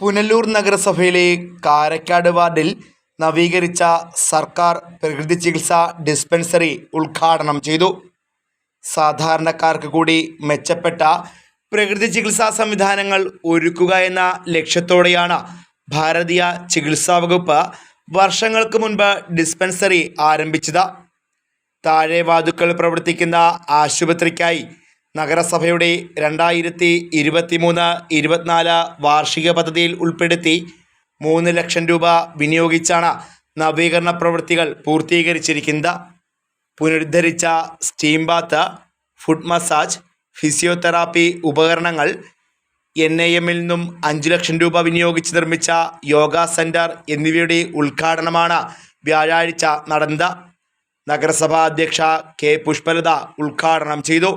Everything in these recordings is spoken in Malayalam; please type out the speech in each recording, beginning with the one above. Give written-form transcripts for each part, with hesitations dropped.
പുനലൂർ നഗരസഭയിലെ കാരക്കാട് വാർഡിൽ നവീകരിച്ച സർക്കാർ പ്രകൃതി ചികിത്സാ ഡിസ്പെൻസറി ഉദ്ഘാടനം ചെയ്തു. സാധാരണക്കാർക്ക് കൂടി മെച്ചപ്പെട്ട പ്രകൃതി ചികിത്സാ സംവിധാനങ്ങൾ ഒരുക്കുക എന്ന ലക്ഷ്യത്തോടെയാണ് ഭാരതീയ ചികിത്സാ വകുപ്പ് വർഷങ്ങൾക്ക് മുൻപ് ഡിസ്പെൻസറി ആരംഭിച്ചത്. താഴെവാതുക്കൽ പ്രവർത്തിക്കുന്ന ആശുപത്രിക്കായി നഗരസഭയുടെ 2023-24 വാർഷിക പദ്ധതിയിൽ ഉൾപ്പെടുത്തി 3 ലക്ഷം രൂപ വിനിയോഗിച്ചാണ് നവീകരണ പ്രവൃത്തികൾ പൂർത്തീകരിച്ചിരിക്കുന്നത്. പുനരുദ്ധരിച്ച steam bath, foot massage, physiotherapy ഉപകരണങ്ങൾ, NIMൽ നിന്നും 5 ലക്ഷം രൂപ വിനിയോഗിച്ച് നിർമ്മിച്ച യോഗ സെൻറ്റർ എന്നിവയുടെ ഉദ്ഘാടനമാണ് വ്യാഴാഴ്ച നടന്നത്. നഗരസഭാ അധ്യക്ഷ കെ പുഷ്പലത ഉദ്ഘാടനം ചെയ്തു.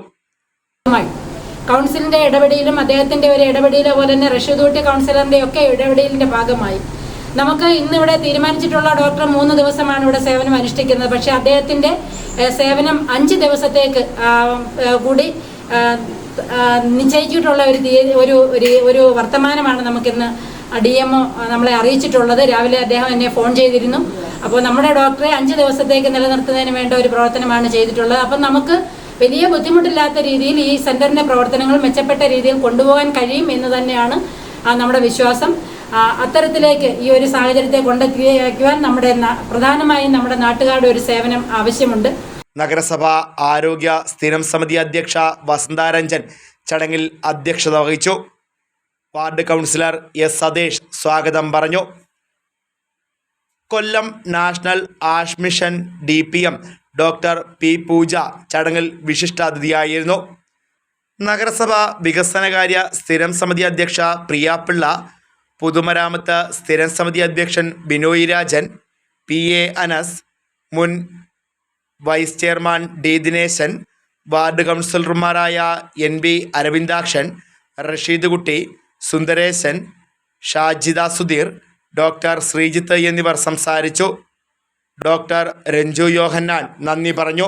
കൗൺസിലിന്റെ ഇടപെടലും അദ്ദേഹത്തിന്റെ ഒരു ഇടപെടലെ പോലെ തന്നെ റഷീദ് കൗൺസിലറിന്റെ ഒക്കെ ഇടപെടലിന്റെ ഭാഗമായി നമുക്ക് ഇന്നിവിടെ തീരുമാനിച്ചിട്ടുള്ള ഡോക്ടർ 3 ദിവസമാണ് ഇവിടെ സേവനം അനുഷ്ഠിക്കുന്നത്. പക്ഷേ അദ്ദേഹത്തിന്റെ സേവനം 5 ദിവസത്തേക്ക് കൂടി നിശ്ചയിച്ചിട്ടുള്ള ഒരു വർത്തമാനമാണ് നമുക്കിന്ന് DMO നമ്മളെ അറിയിച്ചിട്ടുള്ളത്. രാവിലെ അദ്ദേഹം എന്നെ ഫോൺ ചെയ്തിരുന്നു. അപ്പോൾ നമ്മുടെ ഡോക്ടറെ 5 ദിവസത്തേക്ക് നിലനിർത്തുന്നതിന് വേണ്ട ഒരു പ്രവർത്തനമാണ് ചെയ്തിട്ടുള്ളത്. അപ്പം നമുക്ക് വലിയ ബുദ്ധിമുട്ടില്ലാത്ത രീതിയിൽ ഈ സെന്ററിന്റെ പ്രവർത്തനങ്ങൾ മെച്ചപ്പെട്ട രീതിയിൽ കൊണ്ടുപോകാൻ കഴിയും എന്ന് തന്നെയാണ് നമ്മുടെ വിശ്വാസം. അത്തരത്തിലേക്ക് ഈ ഒരു സാഹചര്യത്തെ കൊണ്ടെത്തിക്കുവാൻ പ്രധാനമായും നമ്മുടെ നാട്ടുകാരുടെ ഒരു സേവനം ആവശ്യമുണ്ട്. നഗരസഭ ആരോഗ്യ സ്ഥിരം സമിതി അധ്യക്ഷ വസന്താരഞ്ജൻ ചടങ്ങിൽ അധ്യക്ഷത വഹിച്ചു. Ward councillor S. സതീഷ് സ്വാഗതം പറഞ്ഞു. Kollam national AYUSH mission DPM doctor P. Pooja ചടങ്ങിൽ വിശിഷ്ടാതിഥിയായിരുന്നു. നഗരസഭ വികസനകാര്യ സ്ഥിരം സമിതി അധ്യക്ഷ പ്രിയ പിള്ള, പൊതുമരാമത്ത് സ്ഥിരം സമിതി അധ്യക്ഷൻ ബിനോയ് രാജൻ, PA അനസ്, മുൻ vice chairman D. Dineshan, ward കൗൺസിലർമാരായ NB അരവിന്ദാക്ഷൻ, റഷീദ് കുട്ടി, സുന്ദരേശൻ, ഷാജിദ സുധീർ, ഡോക്ടർ ശ്രീജിത്ത് എന്നിവർ സംസാരിച്ചു. ഡോക്ടർ രഞ്ജു യോഹന്നാൻ നന്ദി പറഞ്ഞു.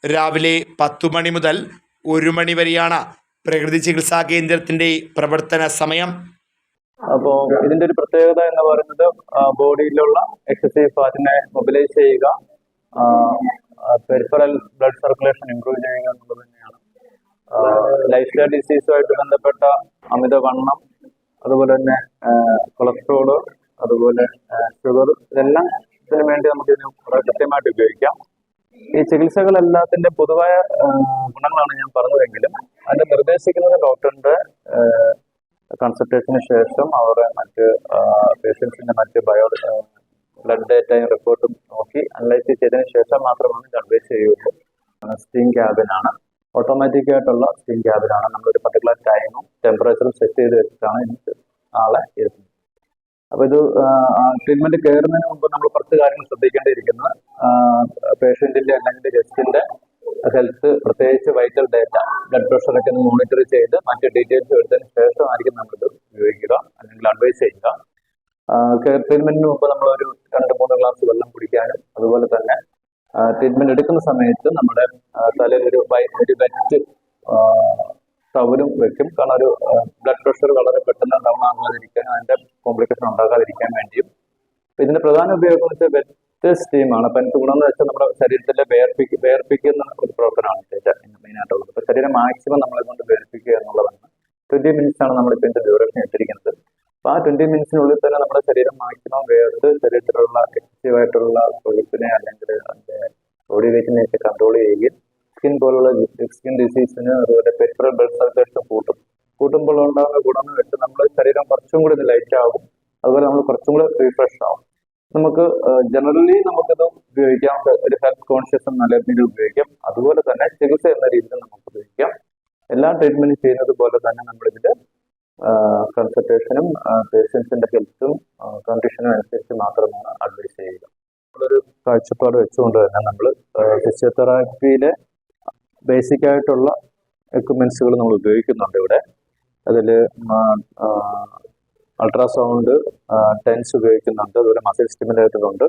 രാവിലെ 10 മണി മുതൽ 1 മണി വരെയാണ് പ്രകൃതി ചികിത്സാ കേന്ദ്രത്തിൻ്റെ പ്രവർത്തന സമയം. അപ്പോൾ ഇതിൻ്റെ ഒരു പ്രത്യേകത എന്ന് പറയുന്നത് ബോഡിയിലുള്ള എക്സസീവ് ഫാറ്റിനെ മൊബിലൈസ് ചെയ്യുക, പെരിഫറൽ ബ്ലഡ് സർക്കുലേഷൻ ഇംപ്രൂവ് ചെയ്യുക എന്നുള്ളത് തന്നെയാണ്. ലൈഫ് സ്റ്റൈൽ ഡിസീസുമായിട്ട് ബന്ധപ്പെട്ട അമിതവണ്ണം, അതുപോലെ തന്നെ കൊളസ്ട്രോള്, അതുപോലെ ഷുഗർ, ഇതെല്ലാം ഇതിനു വേണ്ടി നമുക്ക് ഇതിന് വളരെ കൃത്യമായിട്ട് ഉപയോഗിക്കാം. ഈ ചികിത്സകളെല്ലാത്തിൻ്റെ പൊതുവായ ഗുണങ്ങളാണ് ഞാൻ പറഞ്ഞതെങ്കിലും അതിൻ്റെ നിർദ്ദേശിക്കുന്നത് ഡോക്ടറിൻ്റെ കൺസൾട്ടേഷന് ശേഷം അവരുടെ മറ്റ് പേഷ്യൻസിൻ്റെ മറ്റ് ബ്ലഡ് ഡേറ്റയും റിപ്പോർട്ടും നോക്കി അനലൈസ് ചെയ്തതിന് ശേഷം മാത്രമാണ് ഇത് അഡ്വൈസ് ചെയ്യുള്ളൂ. സ്റ്റീം ക്യാബിനാണ്, ഓട്ടോമാറ്റിക് ആയിട്ടുള്ള സ്റ്റീം ക്യാബിനാണ്. നമ്മളൊരു പർട്ടിക്കുലർ ടൈമും ടെമ്പറേച്ചറും സെറ്റ് ചെയ്ത് വെച്ചിട്ടാണ് എനിക്ക് ആളെ ഇരുത്തുന്നത്. അപ്പോൾ ഇത് ട്രീറ്റ്മെന്റ് കയറുന്നതിന് മുമ്പ് നമ്മൾ കുറച്ച് കാര്യങ്ങൾ ശ്രദ്ധിക്കേണ്ടിയിരിക്കുന്നത്, പേഷ്യന്റിന്റെ അല്ലെങ്കിൽ ഗസ്റ്റിന്റെ ഹെൽത്ത്, പ്രത്യേകിച്ച് വൈറ്റൽ ഡേറ്റ, ബ്ലഡ് പ്രഷറൊക്കെ ഒന്ന് മോണിറ്റർ ചെയ്ത് മറ്റ് ഡീറ്റെയിൽസ് എടുത്തതിന് ശേഷമായിരിക്കും നമ്മളിത് ഉപയോഗിക്കുക അല്ലെങ്കിൽ അഡ്വൈസ് ചെയ്യുക. ട്രീറ്റ്മെന്റിന് മുമ്പ് നമ്മളൊരു 2-3 ഗ്ലാസ് വെള്ളം കുടിക്കാനും, അതുപോലെ തന്നെ ട്രീറ്റ്മെന്റ് എടുക്കുന്ന സമയത്ത് നമ്മുടെ തലയിൽ ഒരു വെറ്റ് ടവലും വെക്കും. കാരണം ഒരു ബ്ലഡ് പ്രഷർ വളരെ പെട്ടെന്ന് ഡൗൺ ആകാതിരിക്കാനും അതിന്റെ കോംപ്ലിക്കേഷൻ ഉണ്ടാകാതിരിക്കാൻ വേണ്ടിയും. ഇതിന്റെ പ്രധാന ഉപയോഗം എന്ന് വെച്ചാൽ വെറ്റ് സ്റ്റീമാണ്. അപ്പം എനിക്ക് ഗുണമെന്ന് വെച്ചാൽ നമ്മുടെ ശരീരത്തിലെ വേർപ്പിക്കുന്ന ഒരു പ്രവർത്തനമാണ് മെയിനായിട്ടുള്ളത്. അപ്പോൾ ശരീരം മാക്സിമം നമ്മളെ കൊണ്ട് വേർപ്പിക്കുക എന്നുള്ളതാണ്. 20 മിനിറ്റ്സ് ആണ് നമ്മളിപ്പോൾ ഇതിന്റെ ഡ്യൂറേഷൻ ഇട്ടിരിക്കുന്നത്. അപ്പോൾ ആ 20 മിനിറ്റ്സിനുള്ളിൽ തന്നെ നമ്മുടെ ശരീരം മാക്സിമം വേർത്ത് ശരീരത്തിലുള്ള എക്സസീവായിട്ടുള്ള കൊഴുപ്പിനെ അല്ലെങ്കിൽ അതിന്റെ ബോഡി വെയിറ്റിനെയൊക്കെ കൺട്രോൾ ചെയ്യുകയും സ്കിൻ പോലുള്ള സ്കിൻ ഡിസീസിന്, അതുപോലെ പെരിഫറൽ ബ്ലഡ് സർക്കുലേഷൻ കൂട്ടുമ്പോൾ ഉണ്ടാകുന്ന ഗുണം എന്ന് വെച്ചാൽ നമ്മുടെ ശരീരം കുറച്ചും കൂടി ലൈറ്റ് ആകും, അതുപോലെ നമ്മൾ കുറച്ചും കൂടി റീഫ്രഷ് ആവും. നമുക്ക് ജനറലി നമുക്കിത് ഉപയോഗിക്കാം, ഒരു ഹെൽത്ത് കോൺഷ്യസ് നല്ല രീതിയിൽ ഉപയോഗിക്കാം. അതുപോലെ തന്നെ ചികിത്സ എന്ന രീതിയിൽ നമുക്ക് ഉപയോഗിക്കാം. എല്ലാ ട്രീറ്റ്മെന്റും ചെയ്യുന്നത് പോലെ തന്നെ നമ്മളിതിൽ കൺസൾട്ടേഷനും പേഷ്യൻസിന്റെ ഹെൽത്തും കണ്ടീഷനും അനുസരിച്ച് മാത്രമാണ് അഡ്വൈസ് ചെയ്യുക. നമ്മളൊരു കാഴ്ചപ്പാട് വെച്ചുകൊണ്ട് തന്നെ നമ്മൾ ഫിസിയോതെറാപ്പിയിലെ ബേസിക് ആയിട്ടുള്ള എക്യുപ്മെന്റ്സുകൾ നമ്മൾ ഉപയോഗിക്കുന്നുണ്ട് ഇവിടെ. അതിൽ അൾട്രാസൗണ്ട്, ടെൻസ് ഉപയോഗിക്കുന്നുണ്ട്, അതുപോലെ മസിൽ സ്റ്റിമുലേറ്റർ ഉണ്ട്.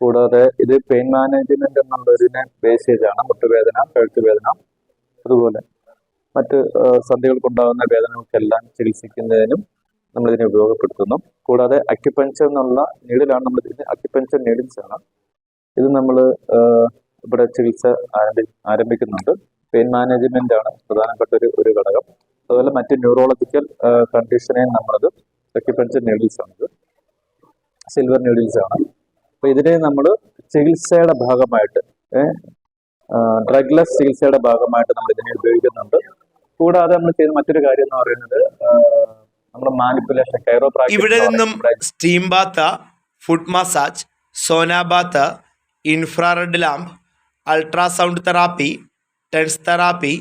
കൂടാതെ ഇത് പെയിൻ മാനേജ്മെന്റ് എന്നുള്ളതിനെ ബേസ് ചെയ്താണ്. മുട്ടുവേദന, കഴുത്ത് വേദന, അതുപോലെ മറ്റ് സന്ധികൾക്കുണ്ടാകുന്ന വേദനകൾക്കെല്ലാം ചികിത്സിക്കുന്നതിനും നമ്മളിതിനെ ഉപയോഗപ്പെടുത്തുന്നു. കൂടാതെ അക്യുപഞ്ചർ എന്നുള്ള നീഡിലാണ് നമ്മൾ ഇതിന് അക്യുപഞ്ചർ നീഡിൽസ് ആണ്. ഇത് നമ്മൾ ഇവിടെ ചികിത്സ ആരംഭിക്കുന്നുണ്ട്. പെയിൻ മാനേജ്മെന്റ് ആണ് പ്രധാനപ്പെട്ട ഒരു ഘടകം. അതുപോലെ മറ്റ് ന്യൂറോളജിക്കൽ കണ്ടീഷനെയും നമ്മളത് അക്യുപഞ്ചർ നീഡിൽസ് ആണിത്, സിൽവർ നീഡിൽസ് ആണ്. അപ്പൊ ഇതിനെ നമ്മൾ ചികിത്സയുടെ ഭാഗമായിട്ട് ഡ്രഗ്ലെസ് ചികിത്സയുടെ ഭാഗമായിട്ട് നമ്മൾ ഇതിനെ ഉപയോഗിക്കുന്നുണ്ട്. കൂടാതെ നമ്മൾ ചെയ്യുന്ന മറ്റൊരു കാര്യം എന്ന് പറയുന്നത് നമ്മുടെ മാനിപ്പുലേഷൻ, ഇവിടെ നിന്നും steam bath, foot massage, sauna bath, infrared lamp, ultrasound therapy, TENS therapy,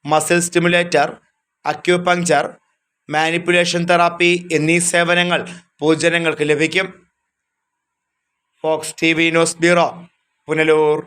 muscle stimulator, acupuncture, manipulation therapy എന്നീ സേവനങ്ങൾ പൊതുജനങ്ങൾക്ക് ലഭിക്കും. Fox TV news bureau, Punalur.